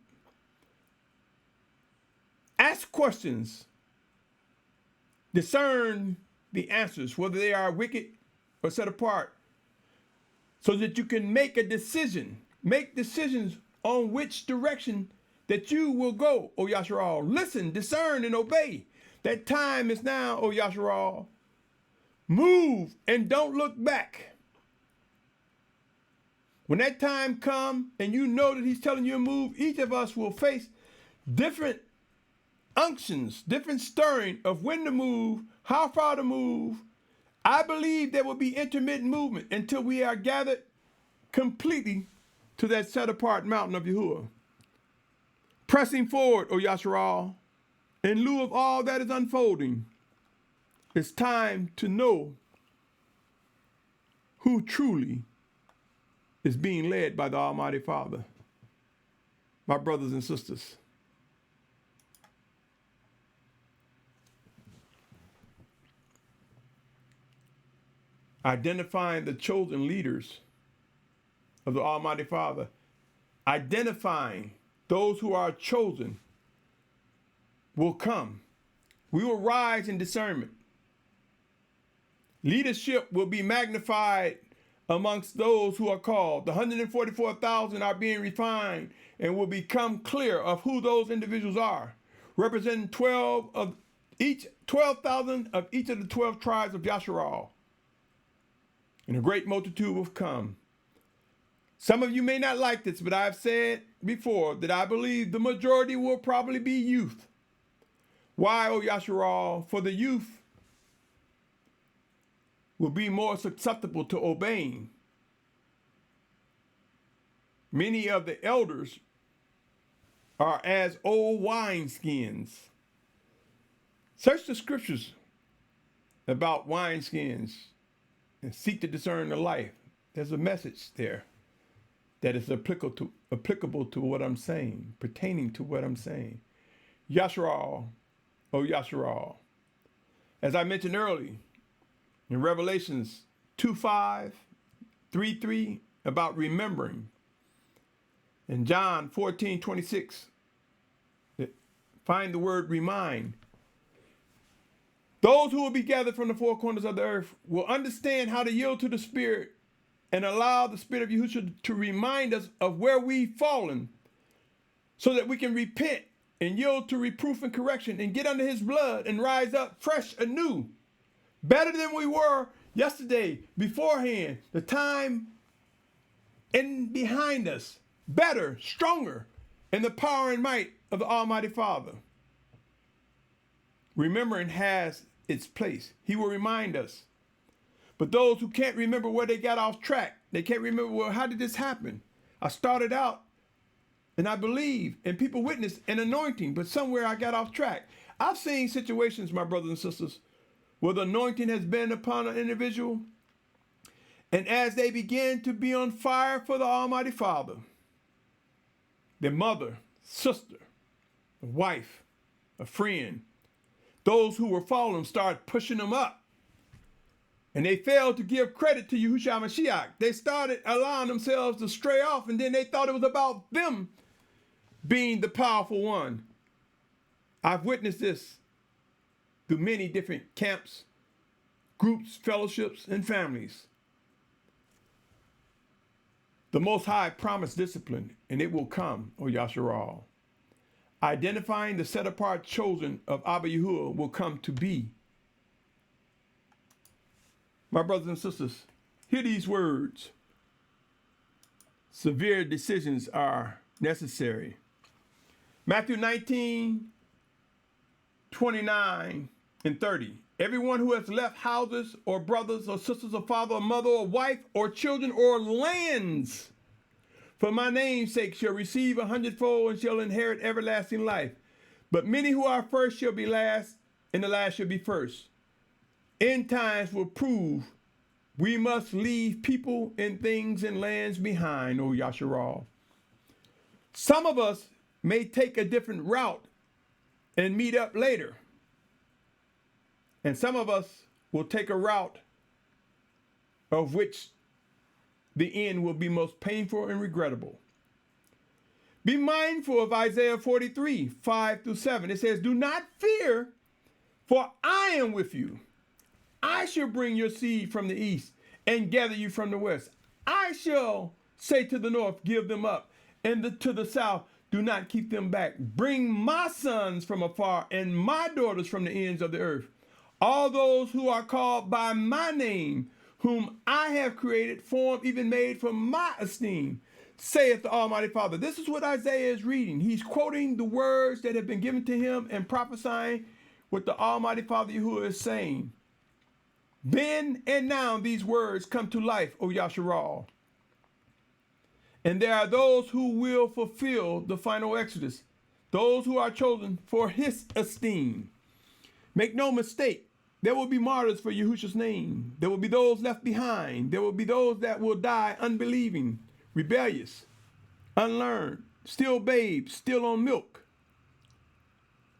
Ask questions. Discern the answers, whether they are wicked or set apart, so that you can make a decision. Make decisions on which direction that you will go, O Yashar'al. Listen, discern, and obey. That time is now, O Yashar'al. Move and don't look back. When that time comes and you know that he's telling you to move, each of us will face different unctions, different stirring of when to move, how far to move. I believe there will be intermittent movement until we are gathered completely to that set-apart mountain of Yahuah. Pressing forward, O Yashar'al, in lieu of all that is unfolding, it's time to know who truly is being led by the Almighty Father. My brothers and sisters, identifying the chosen leaders of the Almighty Father, identifying those who are chosen will come. We will rise in discernment. Leadership will be magnified amongst those who are called. The 144,000 are being refined and will become clear of who those individuals are, representing 12,000 of each of the 12 tribes of Yashar'al. And a great multitude will come. Some of you may not like this, but I've said before that I believe the majority will probably be youth. Why, O Yashar'al? For the youth will be more susceptible to obeying. Many of the elders are as old wineskins. Search the scriptures about wineskins and seek to discern the life. There's a message there. that is applicable to what I'm saying, pertaining to what I'm saying. Yashar'al, O Yashar'al. As I mentioned earlier, in Revelations 2:5, 3:3, about remembering. In John 14:26, find the word remind. Those who will be gathered from the four corners of the earth will understand how to yield to the Spirit and allow the Spirit of Yahusha to remind us of where we've fallen so that we can repent and yield to reproof and correction and get under his blood and rise up fresh anew, better than we were yesterday, beforehand, the time and behind us, better, stronger, in the power and might of the Almighty Father. Remembering has its place. He will remind us. But those who can't remember where they got off track, they can't remember, well, how did this happen? I started out and I believe, and people witnessed an anointing, but somewhere I got off track. I've seen situations, my brothers and sisters, where the anointing has been upon an individual, and as they begin to be on fire for the Almighty Father, their mother, sister, a wife, a friend, those who were fallen started pushing them up. And they failed to give credit to Yahusha Mashyach. They started allowing themselves to stray off, and then they thought it was about them being the powerful one. I've witnessed this through many different camps, groups, fellowships, and families. The Most High promised discipline, and it will come, O Yashar'al. Identifying the set-apart chosen of Abba Yahuah will come to be. My brothers and sisters, hear these words. Severe decisions are necessary. Matthew 19:29 and 30. Everyone who has left houses or brothers or sisters or father or mother or wife or children or lands for my name's sake shall receive 100-fold and shall inherit everlasting life. But many who are first shall be last, and the last shall be first. End times will prove we must leave people and things and lands behind, O Yashar'al. Some of us may take a different route and meet up later. And some of us will take a route of which the end will be most painful and regrettable. Be mindful of Isaiah 43:5-7. It says, do not fear, for I am with you. I shall bring your seed from the east and gather you from the west. I shall say to the north, give them up, and to the south, do not keep them back. Bring my sons from afar and my daughters from the ends of the earth. All those who are called by my name, whom I have created, formed, even made for my esteem, saith the Almighty Father. This is what Isaiah is reading. He's quoting the words that have been given to him and prophesying what the Almighty Father Yahuah is saying. Then and now these words come to life, O Yashar'al. And there are those who will fulfill the final exodus, those who are chosen for his esteem. Make no mistake, there will be martyrs for Yahusha's name. There will be those left behind. There will be those that will die unbelieving, rebellious, unlearned, still babes, still on milk.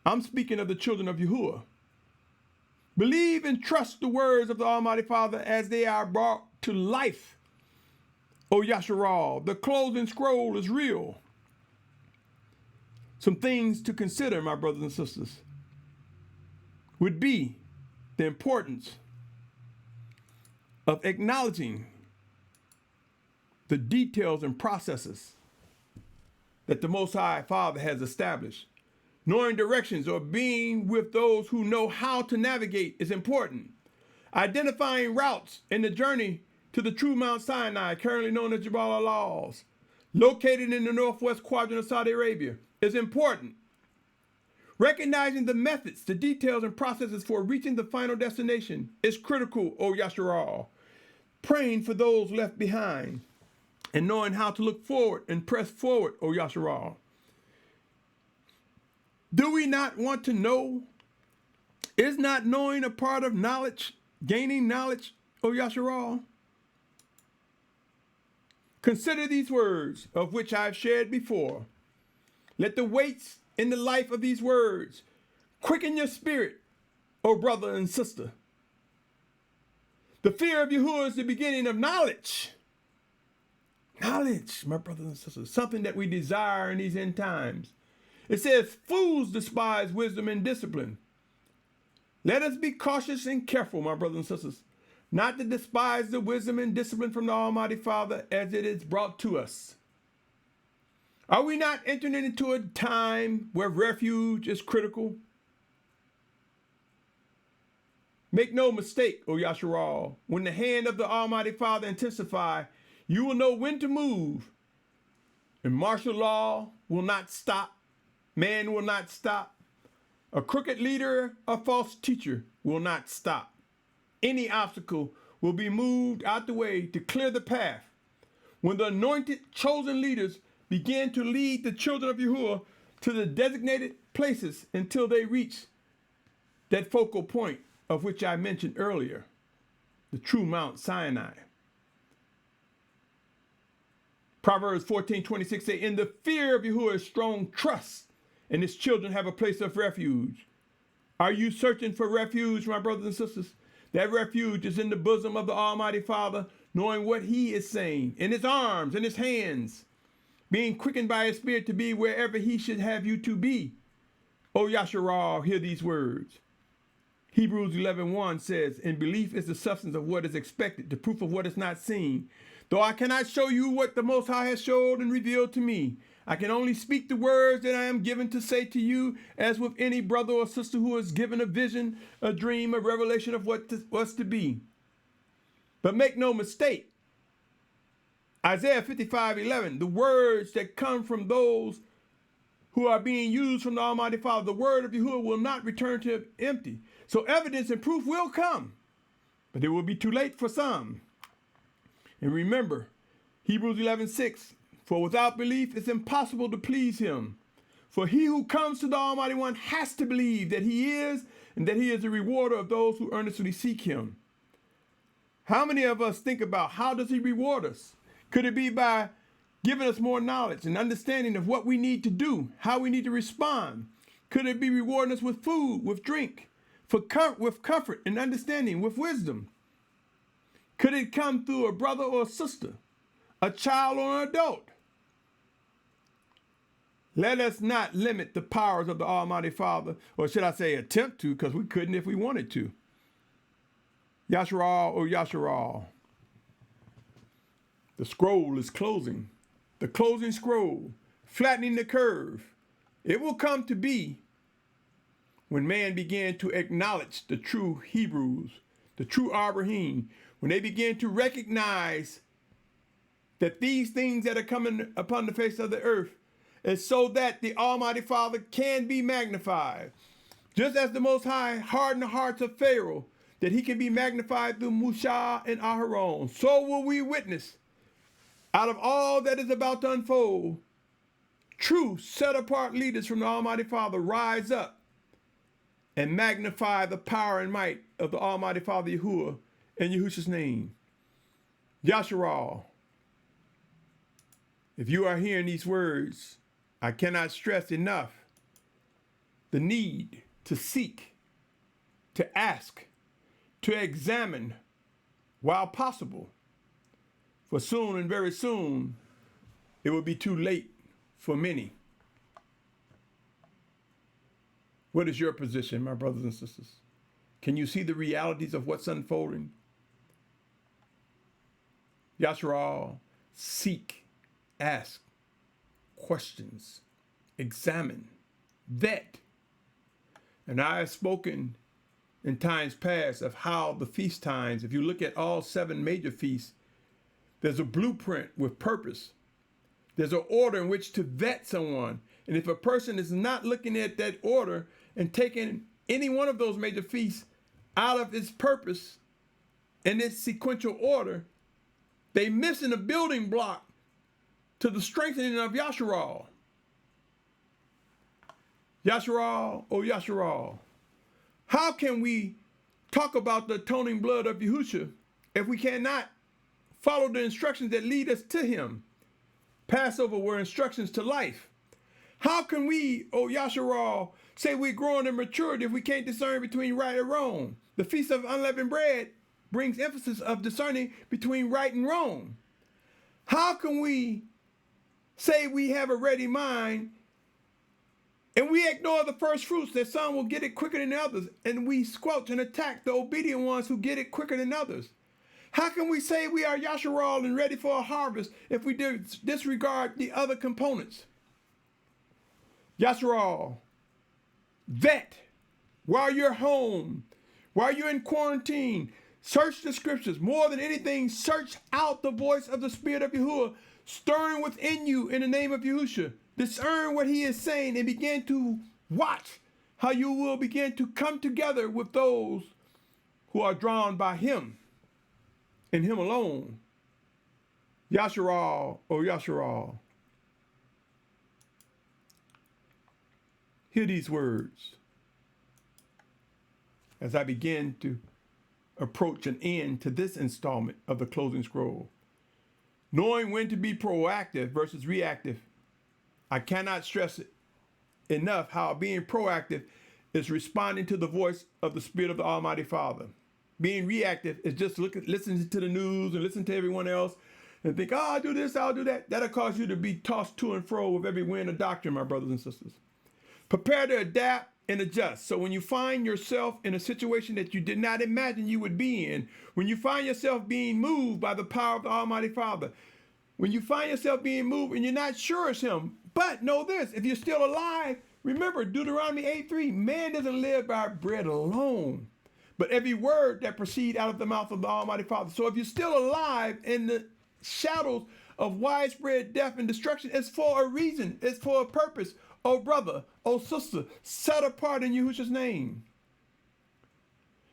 I'm speaking of the children of Yahuah. Believe and trust the words of the Almighty Father as they are brought to life. O Yashar'al, the closing scroll is real. Some things to consider, my brothers and sisters, would be the importance of acknowledging the details and processes that the Most High Father has established. Knowing directions or being with those who know how to navigate is important. Identifying routes in the journey to the true Mount Sinai, currently known as Jabal al-Laws, located in the northwest quadrant of Saudi Arabia, is important. Recognizing the methods, the details, and processes for reaching the final destination is critical, O Yashar'al. Praying for those left behind and knowing how to look forward and press forward, O Yashar'al. Do we not want to know? Is not knowing a part of knowledge, gaining knowledge, O Yashar'al? Consider these words, of which I have shared before. Let the weights in the life of these words quicken your spirit, O brother and sister. The fear of Yahuah is the beginning of knowledge. Knowledge, my brothers and sisters, something that we desire in these end times. It says, fools despise wisdom and discipline. Let us be cautious and careful, my brothers and sisters, not to despise the wisdom and discipline from the Almighty Father as it is brought to us. Are we not entering into a time where refuge is critical? Make no mistake, O Yashar'al, when the hand of the Almighty Father intensify, you will know when to move. And martial law will not stop. Man will not stop. A crooked leader, a false teacher will not stop. Any obstacle will be moved out the way to clear the path. When the anointed, chosen leaders begin to lead the children of Yahuah to the designated places until they reach that focal point of which I mentioned earlier, the true Mount Sinai. Proverbs 14:26 say, in the fear of Yahuah is strong trust, and his children have a place of refuge. Are you searching for refuge, my brothers and sisters? That refuge is in the bosom of the Almighty Father, knowing what he is saying, in his arms, in his hands, being quickened by his spirit to be wherever he should have you to be. O Yashar'al, hear these words. Hebrews 11:1 says, and belief is the substance of what is expected, the proof of what is not seen. Though I cannot show you what the Most High has showed and revealed to me, I can only speak the words that I am given to say to you, as with any brother or sister who is given a vision, a dream, a revelation of what was to be. But make no mistake, Isaiah 55:11, the words that come from those who are being used from the Almighty Father, the word of Yahuah will not return to him empty. So evidence and proof will come, but it will be too late for some. And remember, Hebrews 11:6, for without belief it's impossible to please him. For he who comes to the Almighty One has to believe that he is, and that he is the rewarder of those who earnestly seek him. How many of us think about how does he reward us? Could it be by giving us more knowledge and understanding of what we need to do, how we need to respond? Could it be rewarding us with food, with drink, with comfort and understanding, with wisdom? Could it come through a brother or a sister, a child or an adult? Let us not limit the powers of the Almighty Father, or should I say attempt to, because we couldn't if we wanted to. Yashar'al, O Yashar'al. The scroll is closing. The closing scroll, flattening the curve. It will come to be when man began to acknowledge the true Hebrews, the true Abrahym, when they begin to recognize that these things that are coming upon the face of the earth is so that the Almighty Father can be magnified. Just as the Most High hardened the hearts of Pharaoh, that he can be magnified through Mashyach and Aharon, so will we witness, out of all that is about to unfold, true set-apart leaders from the Almighty Father rise up and magnify the power and might of the Almighty Father Yahuah in Yahusha's name. Yashar'al. If you are hearing these words, I cannot stress enough the need to seek, to ask, to examine while possible. For soon and very soon, it will be too late for many. What is your position, my brothers and sisters? Can you see the realities of what's unfolding? Yashar'al, seek, ask, questions, examine, vet. And I have spoken in times past of how the feast times, if you look at all 7 major feasts, there's a blueprint with purpose. There's an order in which to vet someone. And if a person is not looking at that order and taking any one of those major feasts out of its purpose and its sequential order, they missing a building block to the strengthening of Yashar'al. Yashar'al, O Yashar'al. How can we talk about the atoning blood of Yahusha if we cannot follow the instructions that lead us to him. Passover were instructions to life. How can we, O Yashar'al, say we're growing in maturity if we can't discern between right and wrong? The Feast of Unleavened Bread brings emphasis of discerning between right and wrong. How can we say we have a ready mind and we ignore the first fruits that some will get it quicker than others, and we squelch and attack the obedient ones who get it quicker than others? How can we say we are Yashar'al and ready for a harvest if we disregard the other components? Yashar'al, vet, while you're home, while you're in quarantine, search the scriptures. More than anything, search out the voice of the Spirit of Yahuah stirring within you in the name of Yahusha. Discern what he is saying and begin to watch how you will begin to come together with those who are drawn by him and him alone. Yashar'al, O Yashar'al, hear these words as I begin to approach an end to this installment of the closing scroll. Knowing when to be proactive versus reactive, I cannot stress it enough how being proactive is responding to the voice of the Spirit of the Almighty Father. Being reactive is just listening to the news and listening to everyone else and think, oh, I'll do this, I'll do that. That'll cause you to be tossed to and fro with every wind of doctrine, my brothers and sisters. Prepare to adapt and adjust. So when you find yourself in a situation that you did not imagine you would be in, when you find yourself being moved by the power of the Almighty Father, when you find yourself being moved and you're not sure it's him, but know this, if you're still alive, remember Deuteronomy 8:3, man doesn't live by bread alone, but every word that proceeds out of the mouth of the Almighty Father. So if you're still alive in the shadows of widespread death and destruction, it's for a reason, it's for a purpose. Oh brother, oh sister, set apart in Yahusha's name.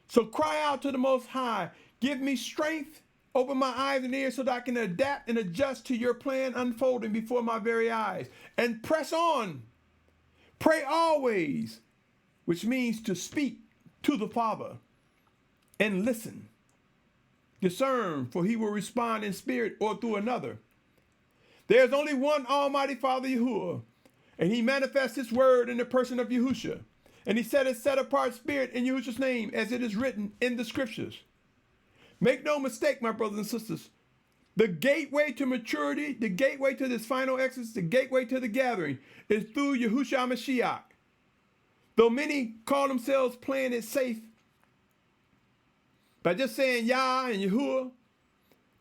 So cry out to the Most High, give me strength, open my eyes and ears so that I can adapt and adjust to your plan unfolding before my very eyes. And press on. Pray always, which means to speak to the Father and listen. Discern, for he will respond in spirit or through another. There's only one Almighty Father Yahuah, and he manifests his word in the person of Yahusha. And he set his set-apart spirit in Yahusha's name, as it is written in the scriptures. Make no mistake, my brothers and sisters, the gateway to maturity, the gateway to this final exodus, the gateway to the gathering is through Yahusha Mashyach. Though many call themselves playing it safe by just saying Yah and Yahuah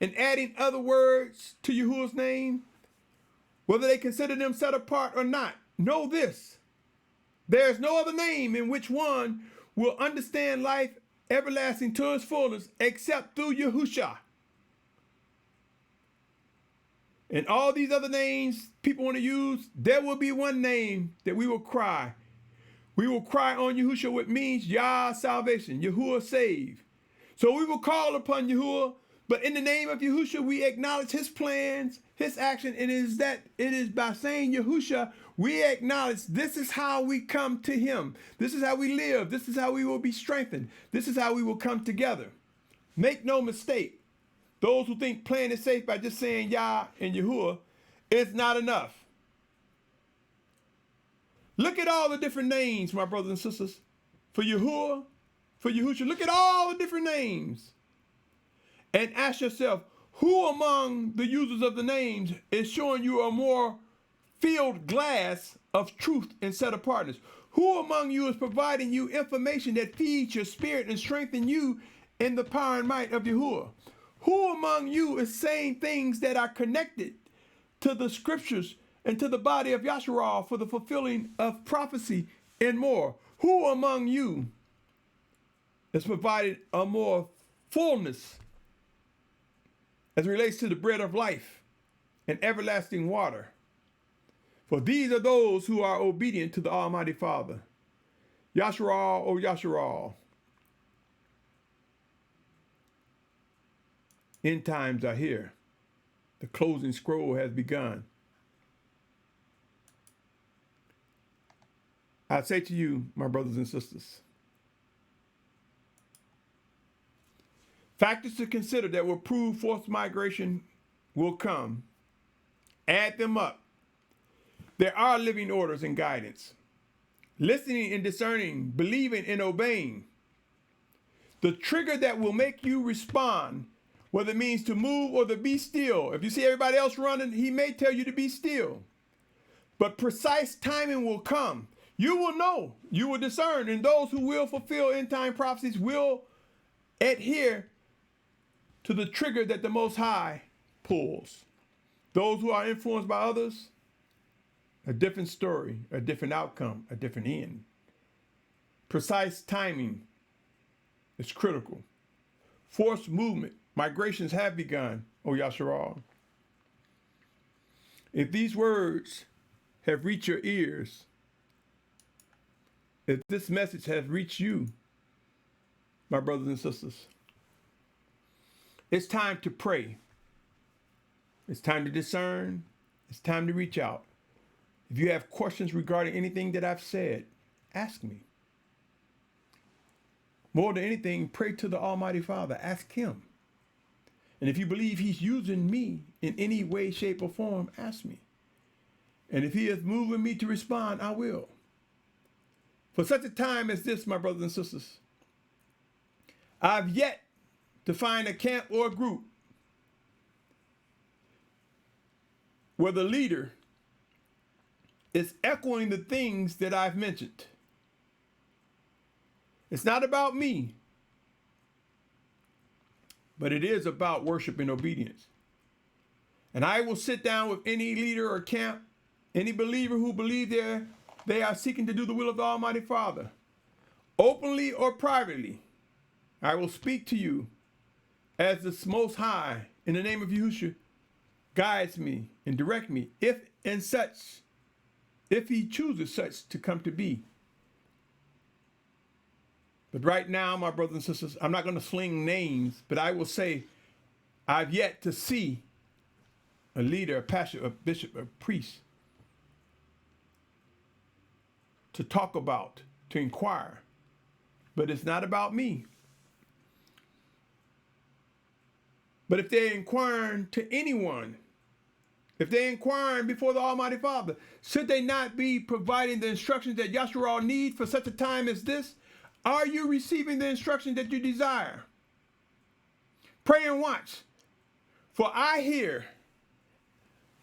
and adding other words to Yahuwah's name, whether they consider them set apart or not, know this. There is no other name in which one will understand life everlasting to its fullness except through Yahusha. And all these other names people want to use, there will be one name that we will cry. We will cry on Yahusha, which means Yah salvation, Yahuah save. So we will call upon Yahuah, but in the name of Yahusha, we acknowledge his plans, his action, and it is by saying Yahusha, we acknowledge this is how we come to him. This is how we live. This is how we will be strengthened. This is how we will come together. Make no mistake, those who think playing it safe by just saying Yah and Yahuah is not enough. Look at all the different names, my brothers and sisters, for Yahuah, for Yahusha. Look at all the different names. And ask yourself, who among the users of the names is showing you a more filled glass of truth and set apartness? Who among you is providing you information that feeds your spirit and strengthens you in the power and might of Yahuah? Who among you is saying things that are connected to the scriptures and to the body of Yashar'al for the fulfilling of prophecy and more? Who among you is providing a more fullness as it relates to the bread of life and everlasting water? For these are those who are obedient to the Almighty Father. Yashar'al, O Yashar'al. End times are here. The closing scroll has begun. I say to you, my brothers and sisters, Factors to consider that will prove forced migration will come. Add them up. There are living orders and guidance. Listening and discerning, believing and obeying. The trigger that will make you respond, whether it means to move or to be still. If you see everybody else running, he may tell you to be still. But precise timing will come. You will know, you will discern, and those who will fulfill end time prophecies will adhere to the trigger that the Most High pulls. Those who are influenced by others, a different story, a different outcome, a different end. Precise timing is critical. Forced movement, migrations have begun, O Yashar'al. If these words have reached your ears, if this message has reached you, my brothers and sisters, it's time to pray. It's time to discern. It's time to reach out. If you have questions regarding anything that I've said, ask me. More than anything, pray to the Almighty Father. Ask him. And if you believe he's using me in any way, shape, or form, ask me. And if he is moving me to respond, I will. For such a time as this, my brothers and sisters, I've yet to find a camp or a group where the leader is echoing the things that I've mentioned. It's not about me, but it is about worship and obedience. And I will sit down with any leader or camp, any believer who believe they are seeking to do the will of the Almighty Father, openly or privately. I will speak to you as the Most High, in the name of Yahusha, guides me and direct me, if he chooses such to come to be. But right now, my brothers and sisters, I'm not going to sling names, but I will say I've yet to see a leader, a pastor, a bishop, a priest to talk about, to inquire. But it's not about me. But if they're inquiring to anyone, if they're inquiring before the Almighty Father, should they not be providing the instructions that Yashar'al need for such a time as this? Are you receiving the instruction that you desire? Pray and watch. For I hear,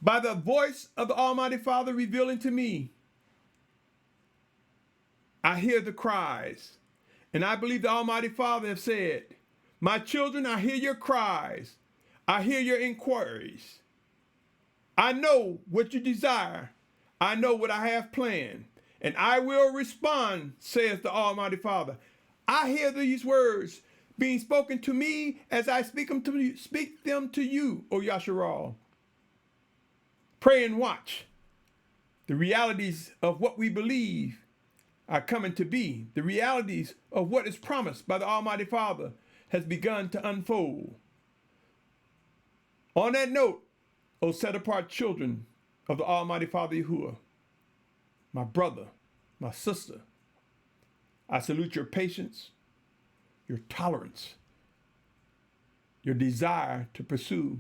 by the voice of the Almighty Father revealing to me, I hear the cries. And I believe the Almighty Father has said, my children, I hear your cries. I hear your inquiries. I know what you desire. I know what I have planned. And I will respond, says the Almighty Father. I hear these words being spoken to me as I speak them to you, O Yashar'al. Pray and watch. The realities of what we believe are coming to be. The realities of what is promised by the Almighty Father has begun to unfold. On that note, O set apart children of the Almighty Father Yahuah, my brother, my sister, I salute your patience, your tolerance, your desire to pursue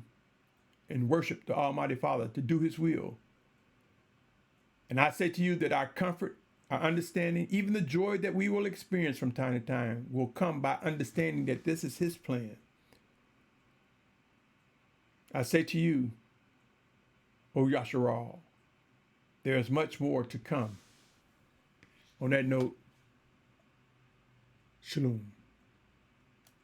and worship the Almighty Father, to do his will. And I say to you that our comfort, our understanding, even the joy that we will experience from time to time will come by understanding that this is his plan. I say to you, O Yashar'al, there is much more to come. On that note, Shalum.